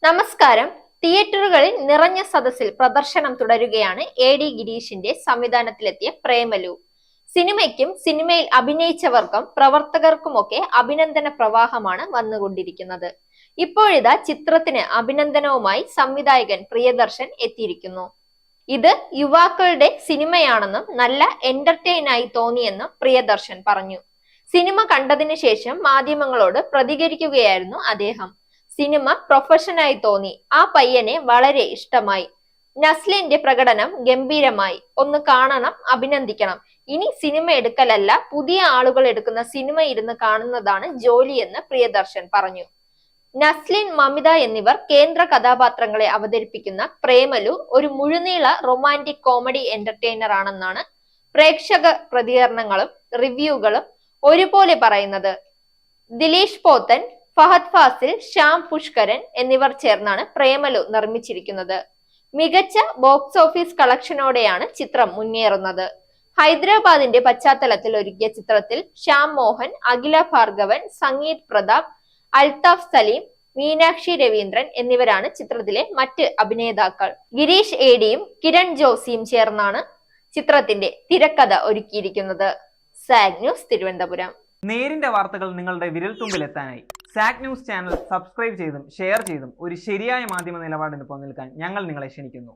നമസ്കാരം. തിയേറ്ററുകളിൽ നിറഞ്ഞ സദസ്സിൽ പ്രദർശനം തുടരുകയാണ് AD ഗിരീഷിന്റെ സംവിധാനത്തിലെത്തിയ പ്രേമലു. സിനിമയ്ക്കും സിനിമയിൽ അഭിനയിച്ചവർക്കും പ്രവർത്തകർക്കുമൊക്കെ അഭിനന്ദന പ്രവാഹമാണ് വന്നുകൊണ്ടിരിക്കുന്നത്. ഇപ്പോഴിതാ ചിത്രത്തിന് അഭിനന്ദനവുമായി സംവിധായകൻ പ്രിയദർശൻ എത്തിയിരിക്കുന്നു. ഇത് യുവാക്കളുടെ സിനിമയാണെന്നും നല്ല എന്റർടൈനായി തോന്നിയെന്നും പ്രിയദർശൻ പറഞ്ഞു. സിനിമ കണ്ടതിനു ശേഷം മാധ്യമങ്ങളോട് പ്രതികരിക്കുകയായിരുന്നു അദ്ദേഹം. സിനിമ പ്രൊഫഷനായി തോന്നി. ആ പയ്യനെ വളരെ ഇഷ്ടമായി. നസ്ലിന്റെ പ്രകടനം ഗംഭീരമായി. ഒന്ന് കാണണം, അഭിനന്ദിക്കണം. ഇനി സിനിമ എടുക്കലല്ല, പുതിയ ആളുകൾ എടുക്കുന്ന സിനിമ ഇരുന്ന് കാണുന്നതാണ് ജോലിയെന്ന് പ്രിയദർശൻ പറഞ്ഞു. നസ്ലിൻ, മമിത എന്നിവർ കേന്ദ്ര കഥാപാത്രങ്ങളെ അവതരിപ്പിക്കുന്ന പ്രേമലു ഒരു മുഴുനീള റൊമാന്റിക് കോമഡി എന്റർടൈനർ ആണെന്നാണ് പ്രേക്ഷക പ്രതികരണങ്ങളും റിവ്യൂകളും ഒരുപോലെ പറയുന്നത്. ദിലീഷ് പോത്തൻ, ഫഹദ് ഫാസിൽ, ശ്യാം പുഷ്കരൻ എന്നിവർ ചേർന്നാണ് പ്രേമലു നിർമ്മിച്ചിരിക്കുന്നത്. മികച്ച ബോക്സ് ഓഫീസ് കളക്ഷനോടെയാണ് ചിത്രം മുന്നേറുന്നത്. ഹൈദരാബാദിന്റെ പശ്ചാത്തലത്തിൽ ഒരുക്കിയ ചിത്രത്തിൽ ശ്യാം മോഹൻ, അഖില ഭാർഗവൻ, സംഗീത് പ്രതാപ്, അൽതാഫ് സലീം, മീനാക്ഷി രവീന്ദ്രൻ എന്നിവരാണ് ചിത്രത്തിലെ മറ്റ് അഭിനേതാക്കൾ. ഗിരീഷ് ADയും കിരൺ ജോസിയും ചേർന്നാണ് ചിത്രത്തിന്റെ തിരക്കഥ ഒരുക്കിയിരിക്കുന്നത്. Zag news, Thiruvananthapuram. നേരിന്റെ വാർത്തകൾ നിങ്ങളുടെ വിരൽത്തുമ്പിലെത്താനായി സാഗ് ന്യൂസ് ചാനൽ സബ്സ്ക്രൈബ് ചെയ്തും ഷെയർ ചെയ്തും ഒരു ശരിയായ മാധ്യമ നിലപാടിന് നിൽക്കാൻ ഞങ്ങൾ നിങ്ങളെ ക്ഷണിക്കുന്നു.